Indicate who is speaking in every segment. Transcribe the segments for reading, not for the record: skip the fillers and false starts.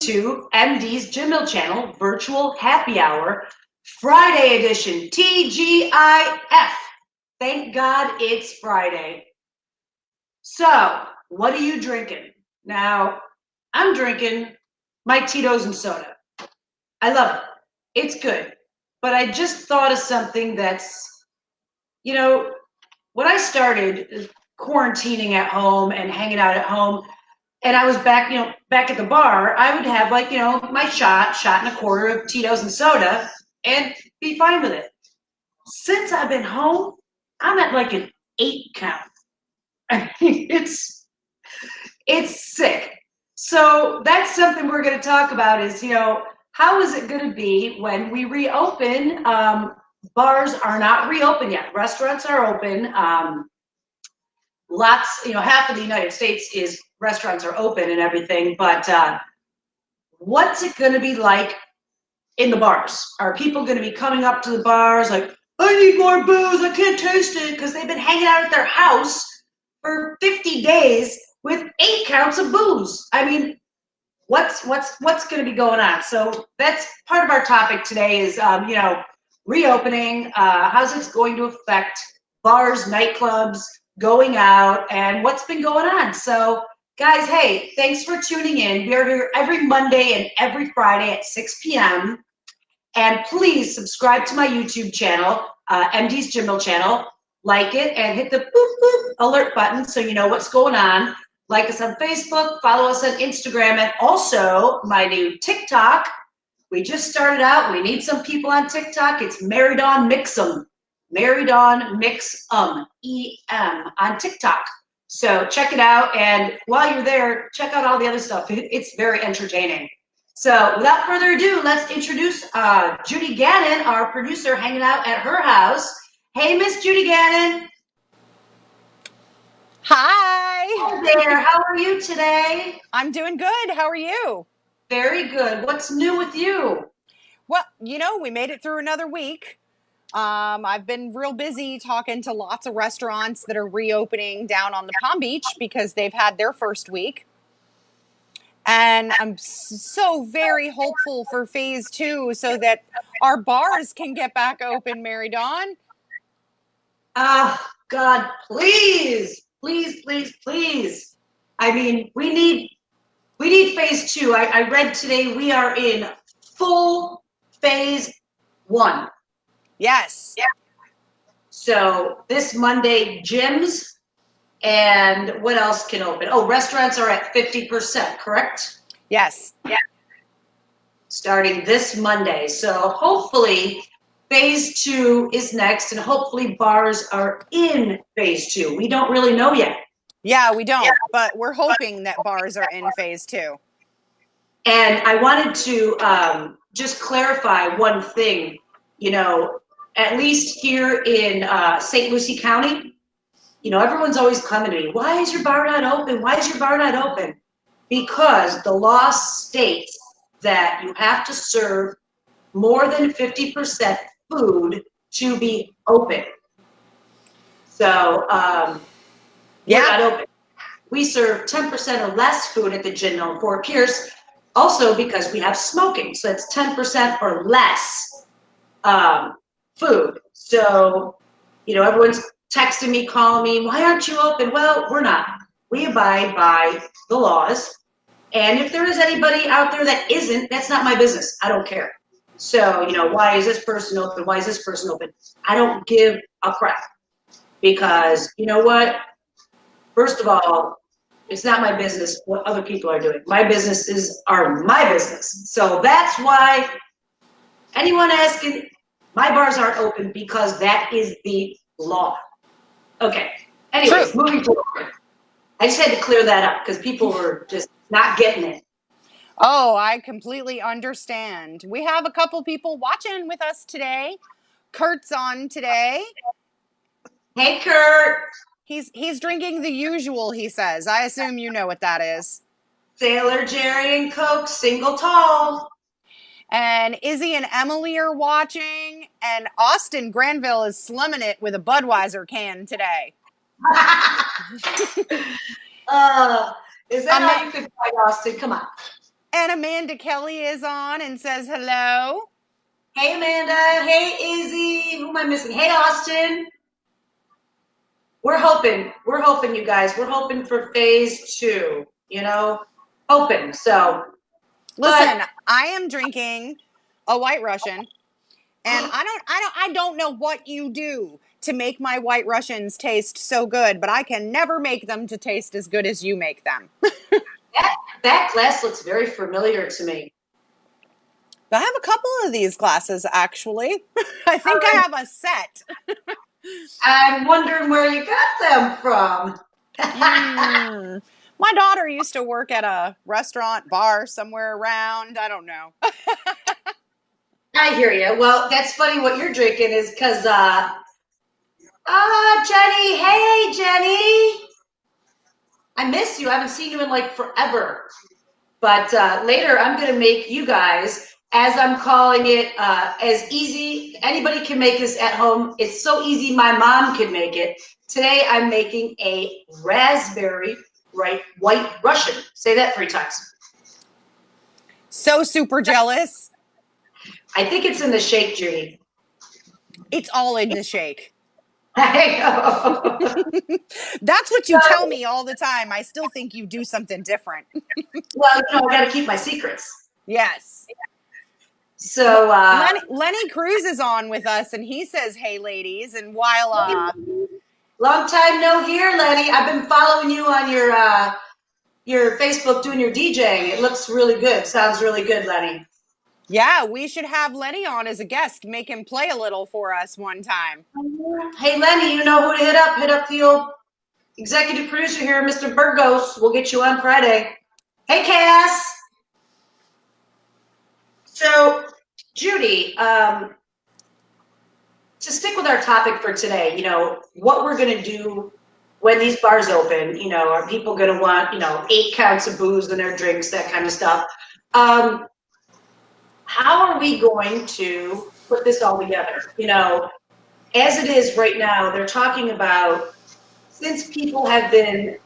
Speaker 1: to MD's Gym Mill Channel Virtual Happy Hour, Friday edition, TGIF. Thank God it's Friday. So, what are you drinking? Now, I'm drinking my Tito's and soda. I love it. It's good. But I just thought of something that's, when I started quarantining at home and hanging out at home, and I was back at the bar, I would have my shot and a quarter of Tito's and soda and be fine with it. Since I've been home, I'm at like an 8 count. I mean, it's sick. So that's something we're going to talk about is, how is it going to be when we reopen? Bars are not reopened yet. Restaurants are open. Half of the United States is restaurants are open and everything, but what's it going to be like in the bars? Are people going to be coming up to the bars like, I need more booze, I can't taste it, because they've been hanging out at their house for 50 days with 8 counts of booze? I mean, what's going to be going on? So that's part of our topic today is, reopening, how's it going to affect bars, nightclubs, going out, and what's been going on. So guys, hey, thanks for tuning in. We are here every Monday and every Friday at 6 p.m. And please subscribe to my YouTube channel, MD's Gym Mill Channel. Like it and hit the boop, boop alert button so you know what's going on. Like us on Facebook, follow us on Instagram, and also my new TikTok. We just started out. We need some people on TikTok. It's Married On Mix'em. Married On Mix'em, E-M, on TikTok. So check it out, and while you're there, check out all the other stuff. It's very entertaining. So without further ado, let's introduce Judy Gannon, our producer, hanging out at her house. Hey, Miss Judy Gannon.
Speaker 2: Hi.
Speaker 1: Hi there. How are you today?
Speaker 2: I'm doing good. How are you?
Speaker 1: Very good. What's new with you?
Speaker 2: Well, we made it through another week. I've been real busy talking to lots of restaurants that are reopening down on the Palm Beach because they've had their first week. And I'm so very hopeful for phase 2 so that our bars can get back open, Mary Dawn.
Speaker 1: God, please, please, please, please. I mean, we need phase 2. I read today we are in full phase 1.
Speaker 2: Yes.
Speaker 1: Yeah. So this Monday, gyms, and what else can open? Oh, restaurants are at 50%, correct?
Speaker 2: Yes.
Speaker 1: Yeah. Starting this Monday. So hopefully phase 2 is next, and hopefully bars are in phase 2. We don't really know yet.
Speaker 2: Yeah, we don't, but we're hoping that bars are in phase 2.
Speaker 1: And I wanted to just clarify one thing, at least here in St. Lucie County, everyone's always coming to me, why is your bar not open? Why is your bar not open? Because the law states that you have to serve more than 50% food to be open. So we're not open. We serve 10% or less food at the Gin Mill in Fort Pierce, also because we have smoking. So it's 10% or less food. So, everyone's texting me, calling me, why aren't you open? Well, we're not. We abide by the laws. And if there is anybody out there that isn't, that's not my business. I don't care. So, why is this person open? Why is this person open? I don't give a crap. Because, you know what? First of all, it's not my business what other people are doing. My businesses are my business. So that's why anyone asking, my bars aren't open because that is the law. Okay. Anyways, moving forward. I just had to clear that up because people were just not getting it.
Speaker 2: Oh, I completely understand. We have a couple people watching with us today. Kurt's on today.
Speaker 1: Hey, Kurt.
Speaker 2: He's drinking the usual, he says. I assume you know what that is.
Speaker 1: Sailor Jerry and Coke, single tall.
Speaker 2: And Izzy and Emily are watching. And Austin Granville is slumming it with a Budweiser can today.
Speaker 1: Is that how you could fight Austin? Come on.
Speaker 2: And Amanda Kelly is on and says hello.
Speaker 1: Hey, Amanda. Hey, Izzy. Who am I missing? Hey, Austin. We're hoping, you guys. We're hoping for phase 2, hoping. So,
Speaker 2: listen, I am drinking a White Russian, and I don't know what you do to make my White Russians taste so good, but I can never make them to taste as good as you make them.
Speaker 1: that glass looks very familiar to me.
Speaker 2: I have a couple of these glasses, actually. I think I have a set.
Speaker 1: I'm wondering where you got them from.
Speaker 2: My daughter used to work at a restaurant, bar somewhere around. I don't know.
Speaker 1: I hear you. Well, that's funny what you're drinking is because, Jenny. Hey, Jenny. I miss you. I haven't seen you in like forever. But later, I'm going to make you guys, as I'm calling it, as easy. Anybody can make this at home. It's so easy, my mom could make it. Today, I'm making a raspberry white Russian. Say that 3 times.
Speaker 2: So super jealous.
Speaker 1: I think it's in the shake, Judy.
Speaker 2: It's all in the shake.
Speaker 1: I know.
Speaker 2: That's what you tell me all the time. I still think you do something different.
Speaker 1: Well, I got to keep my secrets.
Speaker 2: Yes.
Speaker 1: So
Speaker 2: Lenny Cruz is on with us, and he says, "Hey, ladies." And while
Speaker 1: long time no hear, Lenny. I've been following you on your Facebook doing your DJing. It looks really good. Sounds really good, Lenny.
Speaker 2: yeah, we should have Lenny on as a guest. Make him play a little for us one time.
Speaker 1: Hey, Lenny, you know who to hit up. Hit up the old executive producer here, Mr. Burgos. We'll get you on Friday. Hey, Cass. So, Judy, to stick with our topic for today, what we're going to do when these bars open, are people going to want, 8 counts of booze in their drinks, that kind of stuff. How are we going to put this all together? As it is right now, they're talking about, since people have been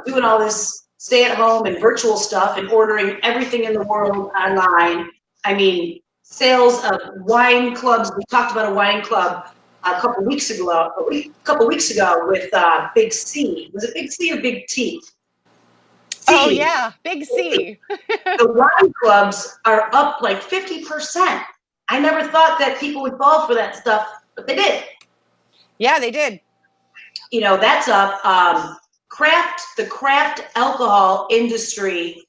Speaker 1: doing all this stay at home and virtual stuff and ordering everything in the world online, I mean, sales of wine clubs, we talked about a wine club a couple weeks ago with Big C. Was it Big C or Big T?
Speaker 2: Oh, yeah, Big C.
Speaker 1: The wine clubs are up like 50%. I never thought that people would fall for that stuff, but they did.
Speaker 2: Yeah, they did.
Speaker 1: That's up. The craft alcohol industry,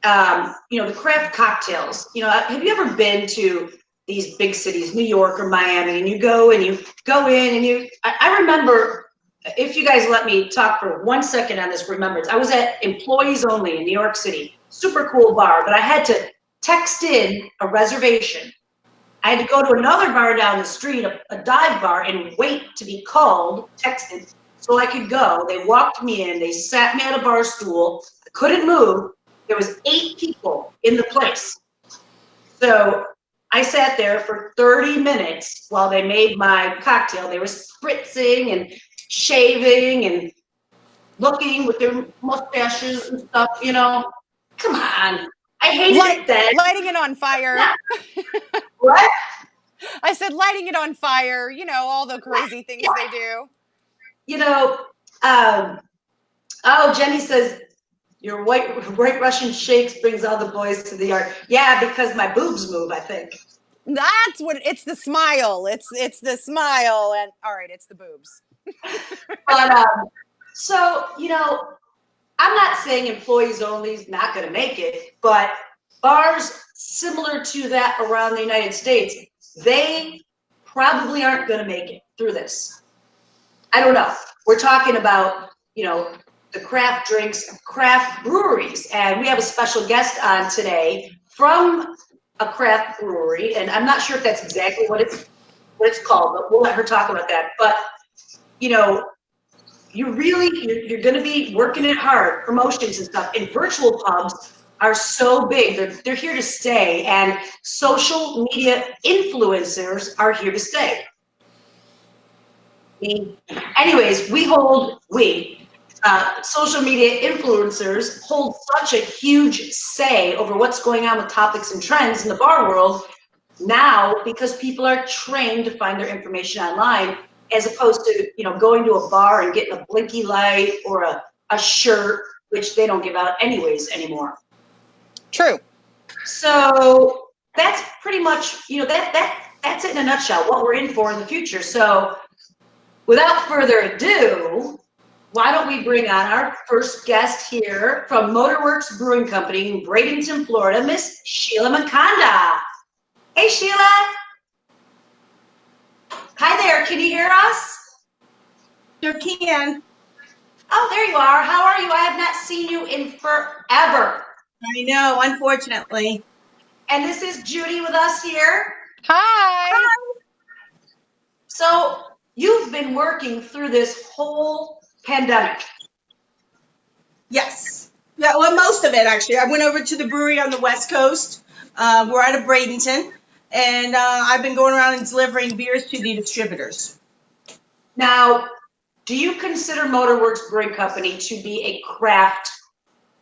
Speaker 1: the craft cocktails. Have you ever been to these big cities, New York or Miami, and you go in and I remember, if you guys let me talk for 1 second on this remembrance, I was at Employees Only in New York City. Super cool bar, but I had to text in a reservation. I had to go to another bar down the street, a dive bar, and wait to be called, texted, so I could go. They walked me in. They sat me on a bar stool. I couldn't move. There was 8 people in the place. So I sat there for 30 minutes while they made my cocktail. They were spritzing and shaving and looking with their mustaches and stuff, Come on. I hated it then.
Speaker 2: Lighting it on fire.
Speaker 1: Yeah. What?
Speaker 2: I said lighting it on fire, all the crazy things they do.
Speaker 1: Jenny says, your white Russian shakes brings all the boys to the yard. Yeah, because my boobs move, I think.
Speaker 2: That's what, it's the smile. It's the smile, and all right, it's the boobs.
Speaker 1: But, so, I'm not saying Employees Only is not going to make it, but bars similar to that around the United States, they probably aren't going to make it through this. I don't know. We're talking about, the craft drinks, craft breweries, and we have a special guest on today from a craft brewery, and I'm not sure if that's exactly what it's called, but we'll let her talk about that. But, you're going to be working it hard, promotions and stuff, and virtual pubs are so big. They're here to stay, and social media influencers are here to stay. Anyways, social media influencers hold such a huge say over what's going on with topics and trends in the bar world now, because people are trained to find their information online, as opposed to, going to a bar and getting a blinky light or a shirt, which they don't give out anyways anymore.
Speaker 2: True.
Speaker 1: So that's pretty much, that's it in a nutshell, what we're in for in the future. So without further ado, why don't we bring on our first guest here from Motorworks Brewing Company in Bradenton, Florida, Miss Sheila Moncada. Hey, Sheila. Hi there. Can you hear us?
Speaker 3: Sure can.
Speaker 1: Oh, there you are. How are you? I have not seen you in forever.
Speaker 3: I know, unfortunately.
Speaker 1: And this is Judy with us here.
Speaker 2: Hi.
Speaker 1: So you've been working through this whole pandemic.
Speaker 3: Yes. Yeah, well, most of it, actually. I went over to the brewery on the West Coast. We're out of Bradenton. And I've been going around and delivering beers to the distributors.
Speaker 1: Now, do you consider Motorworks Brewing Company to be a craft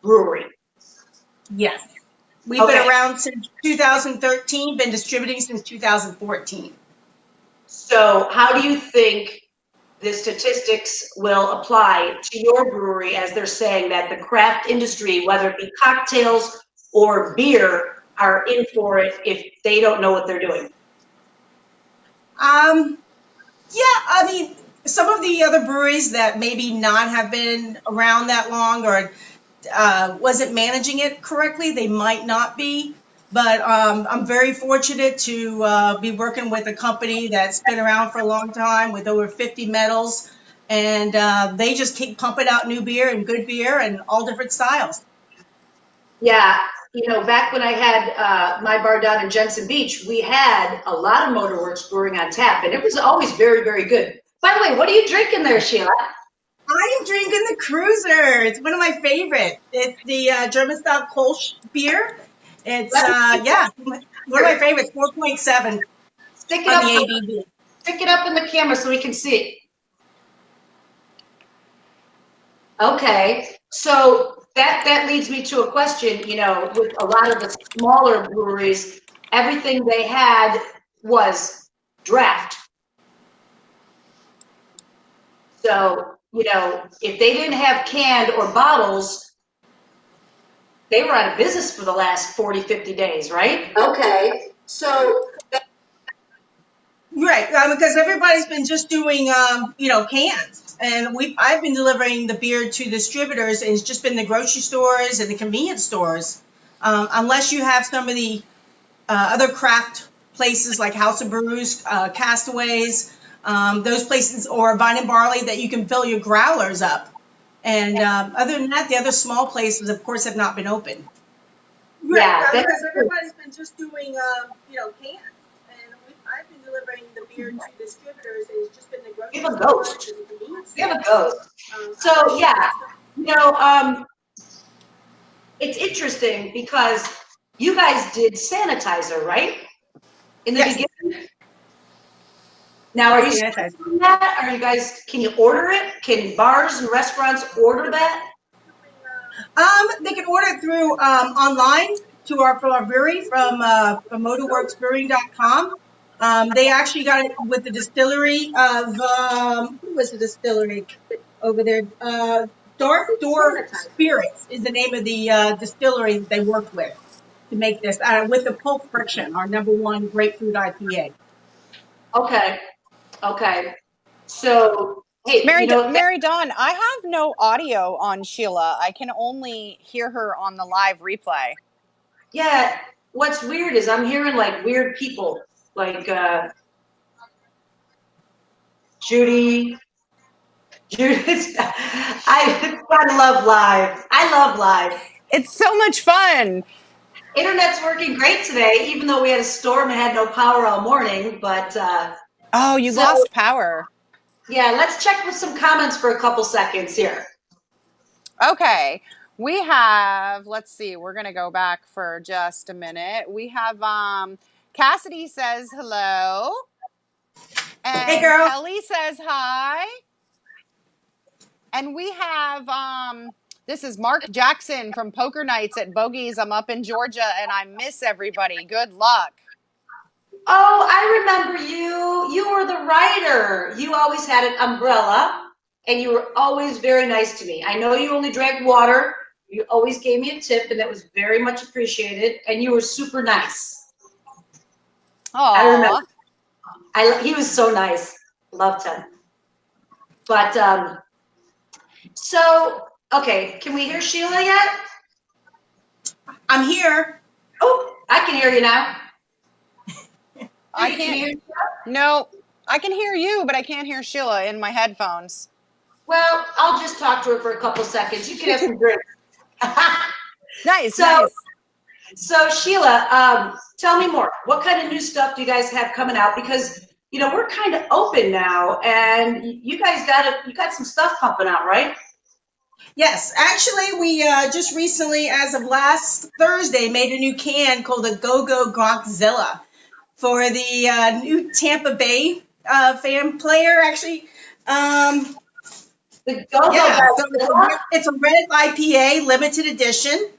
Speaker 1: brewery?
Speaker 3: Yes. We've been around since 2013, been distributing since 2014.
Speaker 1: So how do you think the statistics will apply to your brewery, as they're saying that the craft industry, whether it be cocktails or beer, are in for it if they don't know what they're doing?
Speaker 3: Yeah, I mean, some of the other breweries that maybe not have been around that long or wasn't managing it correctly, they might not be. But I'm very fortunate to be working with a company that's been around for a long time with over 50 medals. And they just keep pumping out new beer and good beer and all different styles.
Speaker 1: Yeah, back when I had my bar down in Jensen Beach, we had a lot of Motorworks Brewing on tap, and it was always very, very good. By the way, what are you drinking there, Sheila?
Speaker 3: I am drinking the Cruiser. It's one of my favorites. It's the German style Kolsch beer. It's one of my favorites. 4.7
Speaker 1: Stick it
Speaker 3: on
Speaker 1: up.
Speaker 3: the ABV.
Speaker 1: Stick it up in the camera so we can see it. Okay, so that leads me to a question. With a lot of the smaller breweries, everything they had was draft. So, if they didn't have canned or bottles, they were out of business for the last 40, 50 days, right? Okay, so.
Speaker 3: Right, because everybody's been just doing, cans. And I've been delivering the beer to distributors, and it's just been the grocery stores and the convenience stores. Unless you have some of the other craft places like House of Brews, Castaways, those places, or Vine and Barley that you can fill your growlers up. And other than that, the other small places, of course, have not been open. Right,
Speaker 1: Yeah,
Speaker 3: because everybody's been just doing, cans. And I've been delivering the beer to distributors, and it's just been the grocery
Speaker 1: stores. We have a ghost. We have a ghost. So, yeah, it's interesting because you guys did sanitizer, right? In the beginning? Now, are you doing that? Are you guys, can you order it? Can bars and restaurants order that?
Speaker 3: They can order it through online from our brewery from motorworksbrewing.com. They actually got it with the distillery of who was the distillery over there? Dark Door Spirits is the name of the distillery that they worked with to make this with the Pulp Friction, our #1 grapefruit IPA.
Speaker 1: Okay. So, hey,
Speaker 2: Mary Dawn, I have no audio on Sheila. I can only hear her on the live replay.
Speaker 1: Yeah, what's weird is I'm hearing like weird people, like Judy. I love live. I love live.
Speaker 2: It's so much fun.
Speaker 1: Internet's working great today, even though we had a storm and had no power all morning. But
Speaker 2: you lost power.
Speaker 1: Yeah, let's check with some comments for a couple seconds here.
Speaker 2: Okay. We have, let's see, we're going to go back for just a minute. We have Cassidy says hello. And
Speaker 3: hey, girl.
Speaker 2: Kelly says hi. And we have this is Mark Jackson from Poker Nights at Bogies. I'm up in Georgia and I miss everybody. Good luck.
Speaker 1: Oh, I remember you. You were the writer. You always had an umbrella, and you were always very nice to me. I know you only drank water. You always gave me a tip, and that was very much appreciated. And you were super nice. I remember. He was so nice. Loved him. But so okay, can we hear Sheila yet?
Speaker 3: I'm here.
Speaker 1: Oh, I can hear you now.
Speaker 2: I can't. No, I can hear you, but I can't hear Sheila in my headphones.
Speaker 1: Well, I'll just talk to her for a couple seconds. You can have some drinks.
Speaker 2: Nice.
Speaker 1: So Sheila, tell me more. What kind of new stuff do you guys have coming out? Because we're kind of open now, and you guys got some stuff pumping out, right?
Speaker 3: Yes, actually, we just recently, as of last Thursday, made a new can called the Go-Go Gronkzilla for the new Tampa Bay fan player, actually.
Speaker 1: The Go-Go
Speaker 3: so it's a red IPA, limited edition.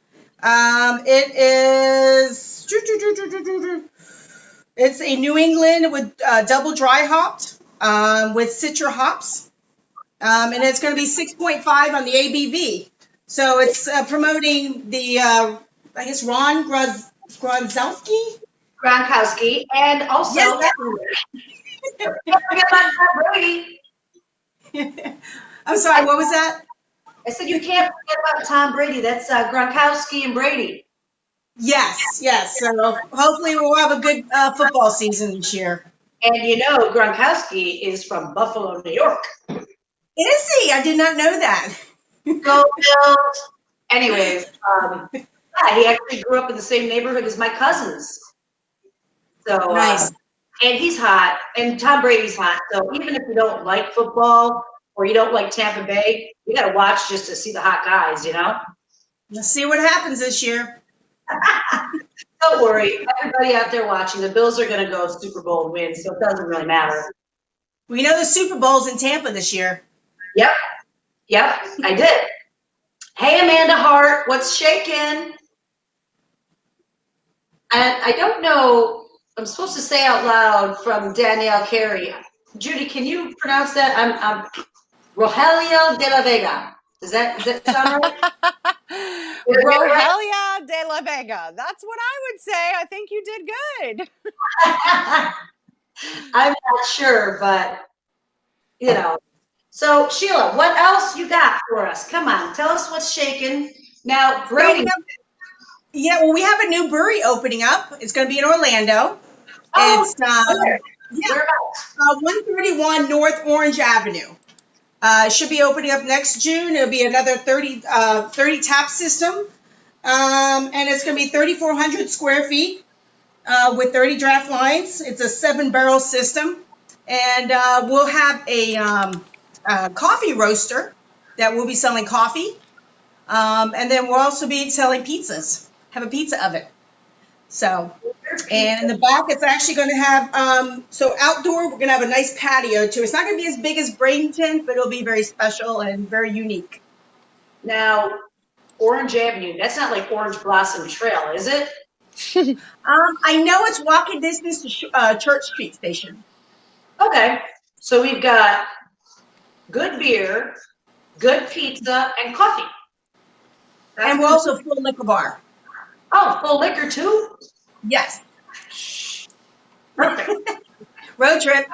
Speaker 3: It is, it's a New England with double dry hopped with Citra hops. And it's going to be 6.5 on the ABV. So it's promoting the, I guess, Ron
Speaker 1: Gronkowski, and also
Speaker 3: yes.
Speaker 1: don't forget about Tom Brady.
Speaker 3: I'm sorry, what was that?
Speaker 1: I said you can't forget about Tom Brady. That's Gronkowski and Brady.
Speaker 3: Yes. So hopefully we'll have a good football season this year.
Speaker 1: And Gronkowski is from Buffalo, New York.
Speaker 3: Is he? I did not know that.
Speaker 1: Go Bills. Anyways, he actually grew up in the same neighborhood as my cousins. So
Speaker 3: nice.
Speaker 1: And he's hot, and Tom Brady's hot. So even if you don't like football or you don't like Tampa Bay, you got to watch just to see the hot guys.
Speaker 3: Let's see what happens this year.
Speaker 1: Don't worry, everybody out there watching, the Bills are going to go Super Bowl and win, so it doesn't really matter.
Speaker 3: We know the Super Bowl's in Tampa this year.
Speaker 1: Yep, I did. Hey, Amanda Hart, what's shaking? And I don't know, I'm supposed to say out loud from Danielle Carey. Judy, can you pronounce that? I'm Rogelio de la Vega. Does that sound right?
Speaker 2: Rogelio de la Vega. That's what I would say. I think you did good.
Speaker 1: I'm not sure, but So Sheila, what else you got for us? Come on, tell us what's shaking. Now, Brady.
Speaker 3: Well, we have a new brewery opening up. It's going to be in Orlando. It's 131 North Orange Avenue. It should be opening up next June. It'll be another 30 tap system. And it's going to be 3,400 square feet with 30 draft lines. It's a 7-barrel system. And we'll have a coffee roaster that will be selling coffee. And then we'll also be selling pizzas. Have a pizza oven. So, and in the back, it's actually going to have, so outdoor, we're going to have a nice patio too. It's not going to be as big as Bradenton, but it'll be very special and very unique.
Speaker 1: Now, Orange Avenue, that's not like Orange Blossom Trail, is it?
Speaker 3: I know it's walking distance to Church Street Station.
Speaker 1: Okay. So we've got good beer, good pizza, and coffee.
Speaker 3: And we're also a full liquor bar.
Speaker 1: Oh, full liquor too?
Speaker 3: Yes.
Speaker 1: Perfect.
Speaker 3: Road trip.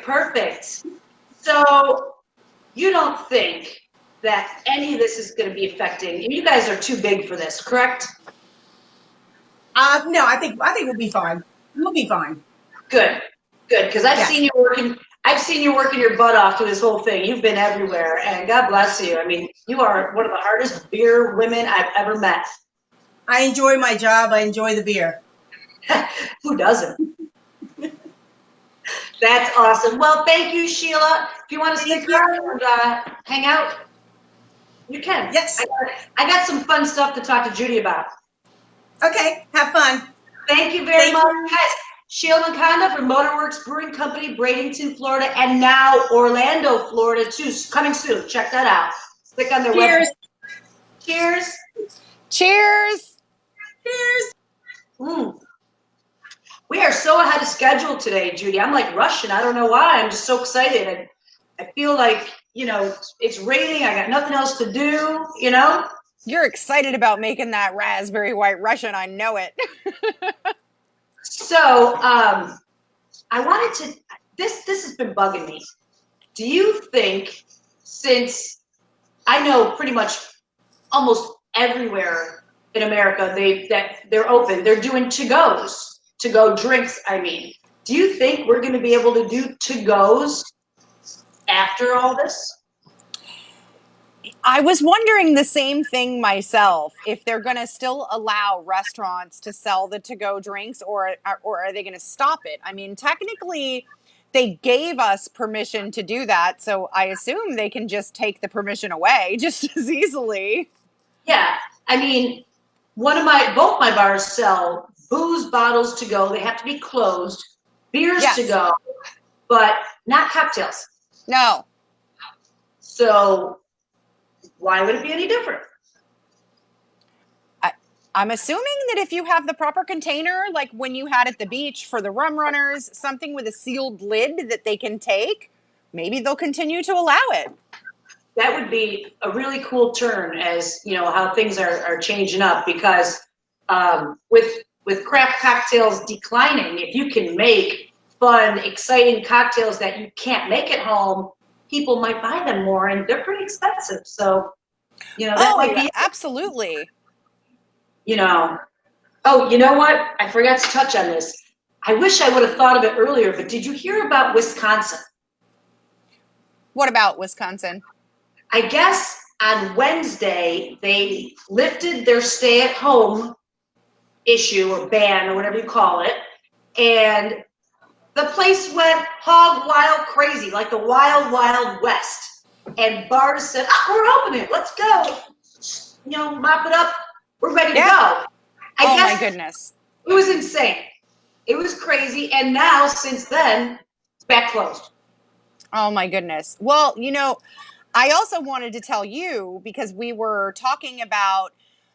Speaker 1: Perfect. So you don't think that any of this is going to be affecting, you guys are too big for this, correct?
Speaker 3: No, I think we'll be fine. We'll be fine.
Speaker 1: Good. Because I've seen you working. I've seen you working your butt off to this whole thing. You've been everywhere, and God bless you. I mean, you are one of the hardest beer women I've ever met.
Speaker 3: I enjoy my job. I enjoy the beer.
Speaker 1: Who doesn't? That's awesome. Well, thank you, Sheila. If you want to stick around and hang out, you can.
Speaker 3: Yes.
Speaker 1: I got some fun stuff to talk to Judy about.
Speaker 3: Okay. Have fun.
Speaker 1: Thank you very much. Guys, Sheila Moncada from Motorworks Brewing Company, Bradenton, Florida, and now Orlando, Florida, too. Coming soon. Check that out. Click on their
Speaker 3: Cheers.
Speaker 1: website. Cheers.
Speaker 2: Cheers.
Speaker 3: Cheers.
Speaker 1: Mm. We are so ahead of schedule today, Judy. I'm like rushing. I don't know why. I'm just so excited. And I feel like, it's raining. I got nothing else to do,
Speaker 2: You're excited about making that raspberry white Russian. I know it.
Speaker 1: So I wanted to, this has been bugging me. Do you think, since I know pretty much almost everywhere in America they're open, they're doing to-goes, to-go drinks, I mean. Do you think we're going to be able to do to-goes after all this?
Speaker 2: I was wondering the same thing myself, if they're going to still allow restaurants to sell the to-go drinks, or are they going to stop it? I mean, technically, they gave us permission to do that, so I assume they can just take the permission away just as easily.
Speaker 1: Yeah, I mean, both my bars sell booze bottles to go. They have to be closed, beers
Speaker 2: Yes.
Speaker 1: to go, but not cocktails.
Speaker 2: No.
Speaker 1: So why would it be any different?
Speaker 2: I'm assuming that if you have the proper container, like when you had at the beach for the rum runners, something with a sealed lid that they can take, maybe they'll continue to allow it.
Speaker 1: That would be a really cool turn, as how things are changing up, because with craft cocktails declining, if you can make fun, exciting cocktails that you can't make at home, people might buy them more, and they're pretty expensive. So, that might be
Speaker 2: absolutely.
Speaker 1: Oh, you know what? I forgot to touch on this. I wish I would have thought of it earlier, but did you hear about Wisconsin?
Speaker 2: What about Wisconsin?
Speaker 1: I guess on Wednesday, they lifted their stay-at-home issue or ban or whatever you call it, and the place went hog wild crazy, like the wild, wild west. And bars said, we're opening, let's go. Mop it up, we're ready to go. I guess
Speaker 2: my goodness.
Speaker 1: It was insane. It was crazy, and now, since then, it's back closed.
Speaker 2: Oh my goodness. Well, I also wanted to tell you, because we were talking about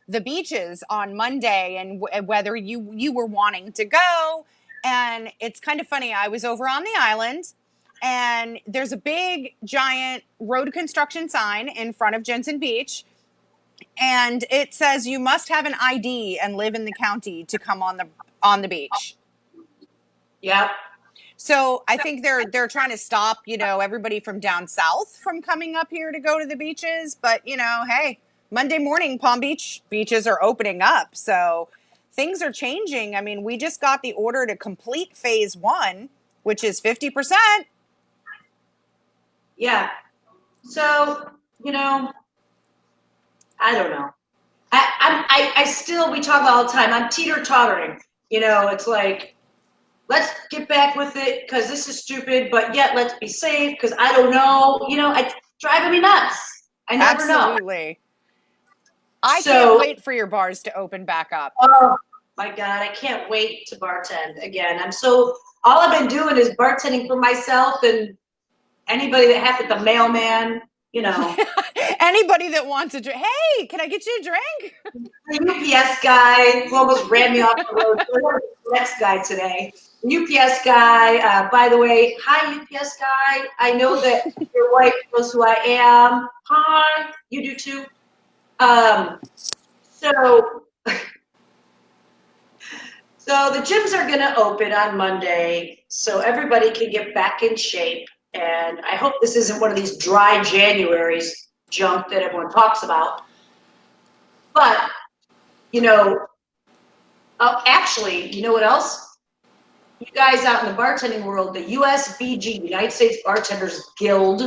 Speaker 2: the beaches on Monday and whether you were wanting to go. And it's kind of funny. I was over on the island, and there's a big, giant road construction sign in front of Jensen Beach. And it says you must have an ID and live in the county to come on the beach.
Speaker 1: Yep.
Speaker 2: So I think they're trying to stop, everybody from down south from coming up here to go to the beaches. But, hey, Monday morning, Palm Beach beaches are opening up. So things are changing. I mean, we just got the order to complete phase 1, which is 50%.
Speaker 1: Yeah. So, I don't know. I still, we talk all the time, I'm teeter-tottering. It's like, let's get back with it because this is stupid, but yet let's be safe because I don't know. It's driving me nuts. I never know.
Speaker 2: Absolutely. I can't wait for your bars to open back up.
Speaker 1: Oh my God, I can't wait to bartend again. All I've been doing is bartending for myself and anybody that happens, the mailman,
Speaker 2: Anybody that wants a drink. Hey, can I get you a drink?
Speaker 1: The UPS guy who almost ran me off the road. So the next guy today. UPS guy, by the way, hi UPS guy. I know that your wife knows who I am. Hi, you do too. So the gyms are going to open on Monday, so everybody can get back in shape. And I hope this isn't one of these dry Januaries junk that everyone talks about. But, actually, you know what else? You guys out in the bartending world, the USBG, United States Bartenders Guild,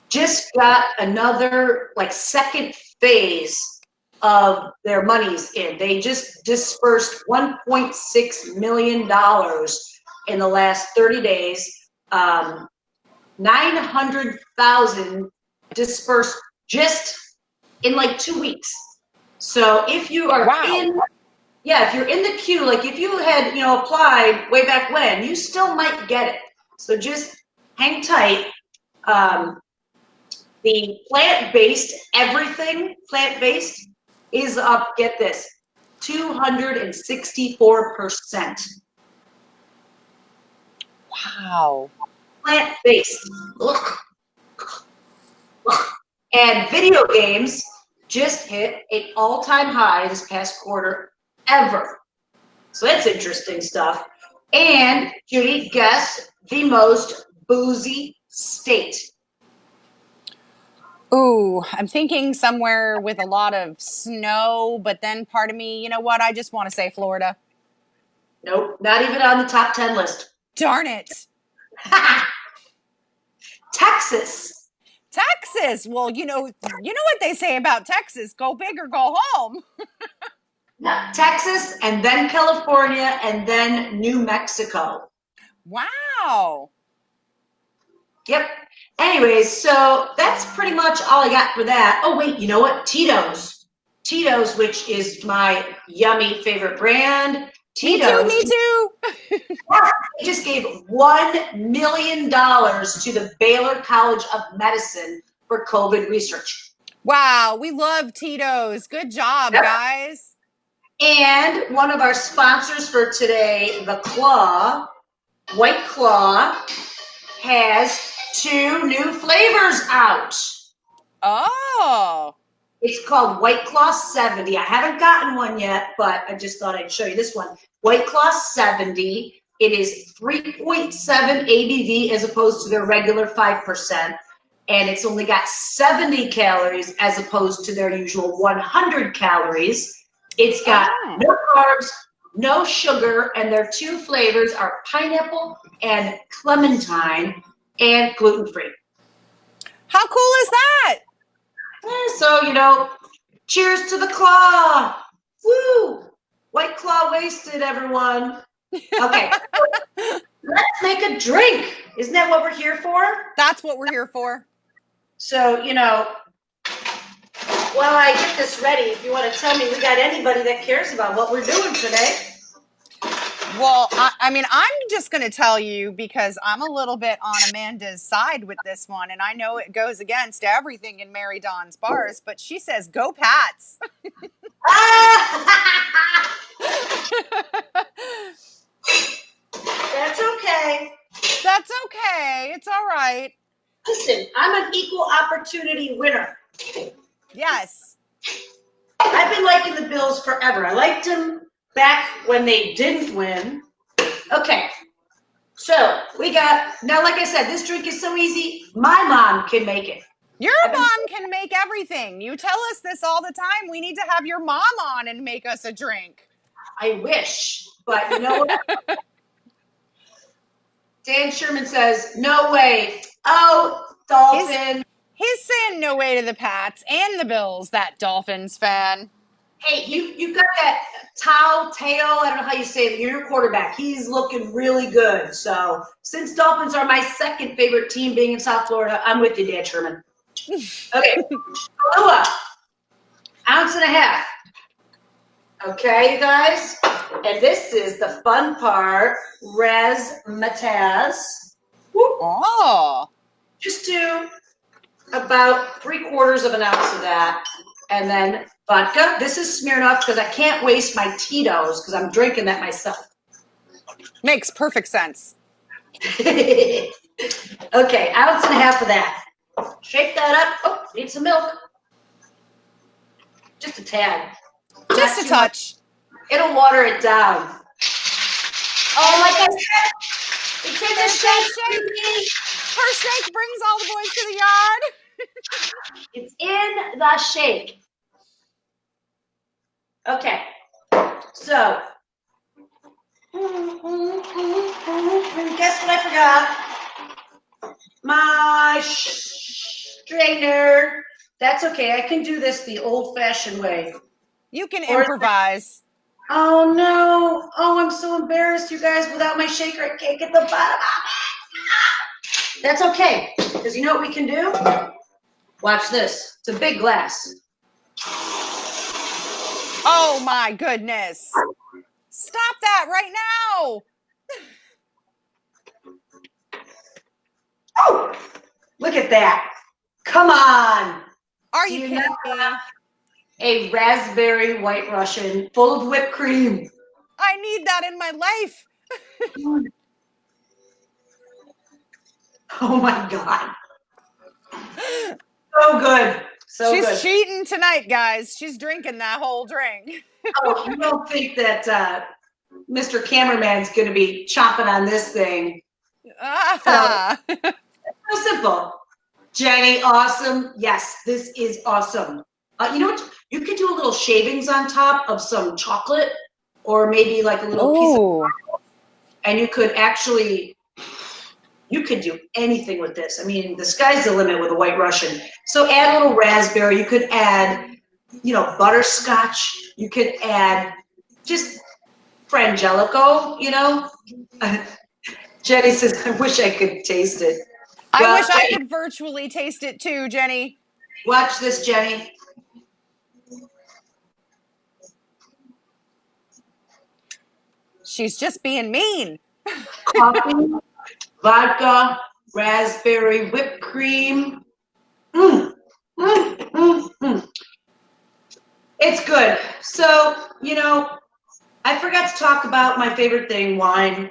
Speaker 1: just got another, second phase of their monies in. They just dispersed $1.6 million in the last 30 days. 900,000 dispersed just in 2 weeks. So if you are in Yeah, if you're in the queue, like if you had, applied way back when, you still might get it. So just hang tight. The plant-based, everything plant-based is up, get this, 264%.
Speaker 2: Wow.
Speaker 1: Plant-based. Ugh. And video games just hit an all-time high this past quarter ever. So that's interesting stuff. And Judy, guess the most boozy state.
Speaker 2: Ooh, I'm thinking somewhere with a lot of snow, but then part of me, you know what? I just want to say Florida.
Speaker 1: Nope, not even on the top 10 list.
Speaker 2: Darn it.
Speaker 1: Texas.
Speaker 2: Texas. Well, you know what they say about Texas, go big or go home.
Speaker 1: Texas, and then California, and then New Mexico.
Speaker 2: Wow.
Speaker 1: Yep. Anyways, so that's pretty much all I got for that. Oh, wait, you know what? Tito's. Tito's, which is my yummy favorite brand. Tito's.
Speaker 2: Me too.
Speaker 1: They just gave $1 million to the Baylor College of Medicine for COVID research.
Speaker 2: Wow, we love Tito's. Good job, guys.
Speaker 1: And one of our sponsors for today, the Claw, White Claw, has 2 new flavors out.
Speaker 2: Oh.
Speaker 1: It's called White Claw 70. I haven't gotten one yet, but I just thought I'd show you this one. White Claw 70. It is 3.7 ABV as opposed to their regular 5%. And it's only got 70 calories as opposed to their usual 100 calories. It's got no carbs, no sugar, and their 2 flavors are pineapple and clementine and gluten-free.
Speaker 2: How cool is that?
Speaker 1: So, cheers to the Claw. Woo! White Claw wasted, everyone. Okay. Let's make a drink. Isn't that what we're here for?
Speaker 2: That's what we're here for.
Speaker 1: So, while I get this ready, if you want to tell me we got anybody that cares about what we're doing today.
Speaker 2: Well, I'm just going to tell you because I'm a little bit on Amanda's side with this one, and I know it goes against everything in Mary Dawn's bars, but she says, go Pats.
Speaker 1: That's okay.
Speaker 2: That's okay. It's all right.
Speaker 1: Listen, I'm an equal opportunity winner.
Speaker 2: Yes.
Speaker 1: I've been liking the Bills forever. I liked them back when they didn't win. Okay, so we got, now like I said, this drink is so easy, my mom can make it.
Speaker 2: Your mom can make everything. You tell us this all the time. We need to have your mom on and make us a drink.
Speaker 1: I wish, but you know what? Dan Sherman says, no way. Oh, Dolphin.
Speaker 2: He's saying no way to the Pats and the Bills, that Dolphins fan.
Speaker 1: Hey, you got that tail, I don't know how you say it, you're your quarterback. He's looking really good. So since Dolphins are my second favorite team being in South Florida, I'm with you, Dan Sherman. Okay, Kahlua, 1.5 ounces. Okay, you guys? And this is the fun part, razzmatazz.
Speaker 2: Oh.
Speaker 1: Just do about 3/4 ounce of that. And then vodka. This is Smirnoff because I can't waste my Tito's because I'm drinking that myself.
Speaker 2: Makes perfect sense.
Speaker 1: Okay, 1.5 ounces of that. Shake that up. Oh, need some milk. Just a tad.
Speaker 2: Just a touch.
Speaker 1: It'll water it down. Oh, like I said, it's in the shake.
Speaker 2: Her shake brings all the boys to the yard.
Speaker 1: It's in the shake. Okay, so guess what I forgot? My strainer. That's okay. I can do this the old-fashioned way.
Speaker 2: You can improvise.
Speaker 1: Oh no! Oh, I'm so embarrassed, you guys. Without my shaker, I can't get the bottom of it. That's okay, because you know what we can do? Watch this. It's a big glass.
Speaker 2: Oh my goodness. Stop that right now.
Speaker 1: Oh, look at that. Come on.
Speaker 2: Are
Speaker 1: Do
Speaker 2: you
Speaker 1: you
Speaker 2: kidding
Speaker 1: not
Speaker 2: me?
Speaker 1: have a raspberry white Russian full of whipped cream?
Speaker 2: I need that in my life.
Speaker 1: Oh my God. So good. So
Speaker 2: She's
Speaker 1: good.
Speaker 2: cheating tonight, guys. She's drinking that whole drink.
Speaker 1: Oh, you don't think that Mr. Cameraman's going to be chomping on this thing?
Speaker 2: Ah.
Speaker 1: So simple. Jenny, awesome. Yes, this is awesome. You know what? You could do a little shavings on top of some chocolate, or maybe like a little piece of,
Speaker 2: Oh.
Speaker 1: and you could actually, you could do anything with this. I mean, the sky's the limit with a white Russian. So add a little raspberry. You could add, you know, butterscotch. You could add just frangelico, you know. Jenny says, I wish I could taste it.
Speaker 2: I
Speaker 1: Well,
Speaker 2: wish I
Speaker 1: Jenny,
Speaker 2: could virtually taste it too, Jenny.
Speaker 1: watch this, Jenny.
Speaker 2: She's just being mean.
Speaker 1: Coffee, vodka, raspberry, whipped cream. Mm, mm, mm, mm. It's good. So, you know, I forgot to talk about my favorite thing, wine.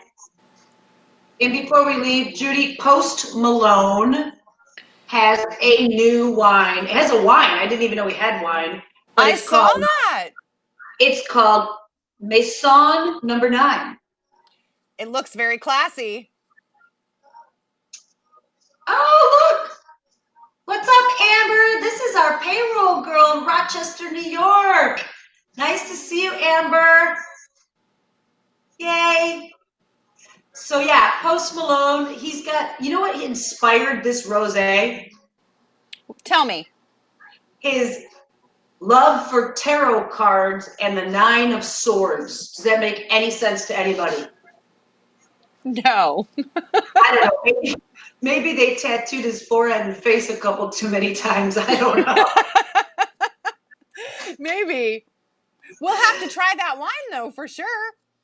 Speaker 1: And before we leave, Judy, Post Malone has a new wine. It has a wine. I didn't even know we had wine. But
Speaker 2: I saw that.
Speaker 1: it's called Maison Number 9.
Speaker 2: It looks very classy.
Speaker 1: Oh, look. What's up, Amber? This is our payroll girl in Rochester, New York. Nice to see you, Amber. Yay. So yeah, Post Malone, he's got, you know what inspired this rosé?
Speaker 2: Tell me.
Speaker 1: His love for tarot cards and the 9 of Swords. Does that make any sense to anybody?
Speaker 2: No.
Speaker 1: I don't know. Maybe they tattooed his forehead and face a couple too many times. I don't know.
Speaker 2: Maybe. We'll have to try that wine though, for sure.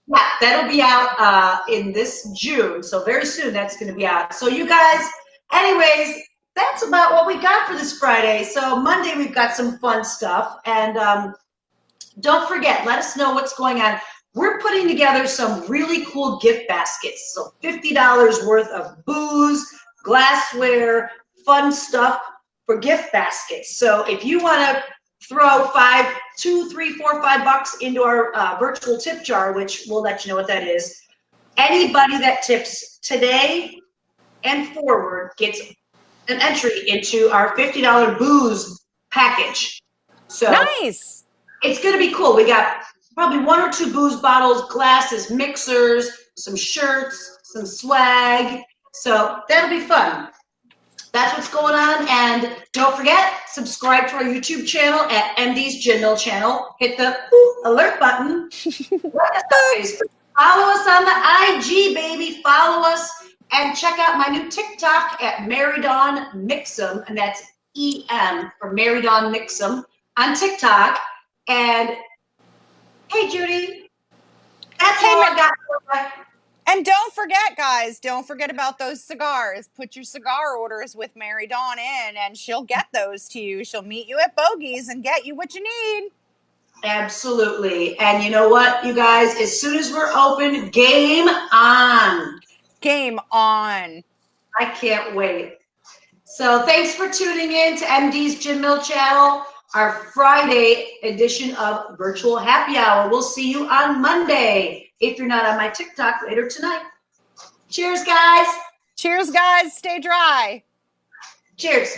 Speaker 1: Yeah, that'll be out in this June. So very soon that's going to be out. So you guys, anyways, that's about what we got for this Friday. So Monday we've got some fun stuff. And don't forget, let us know what's going on. We're putting together some really cool gift baskets. So $50 worth of booze, glassware, fun stuff for gift baskets. So if you want to throw $5 into our virtual tip jar, which we'll let you know what that is, anybody that tips today and forward gets an entry into our $50 booze package. So
Speaker 2: Nice.
Speaker 1: it's going to be cool. We got probably 1 or 2 booze bottles, glasses, mixers, some shirts, some swag. So that'll be fun. That's what's going on. And don't forget, subscribe to our YouTube channel at MD's Gin Mill channel. Hit the alert button. Like us on Facebook. Follow us on the IG, baby. Follow us. And check out my new TikTok at Mary Dawn Mixum. And that's EM for Mary Dawn Mixum on TikTok. And hey, Judy, that's all I got for you.
Speaker 2: And don't forget, guys, don't forget about those cigars. Put your cigar orders with Mary Dawn in, and she'll get those to you. She'll meet you at Bogey's and get you what you need.
Speaker 1: Absolutely. And you know what, you guys? As soon as we're open, game on.
Speaker 2: Game on.
Speaker 1: I can't wait. So thanks for tuning in to MD's Gin Mill channel, our Friday edition of Virtual Happy Hour. We'll see you on Monday if you're not on my TikTok later tonight. Cheers, guys.
Speaker 2: Cheers, guys. Stay dry.
Speaker 1: Cheers.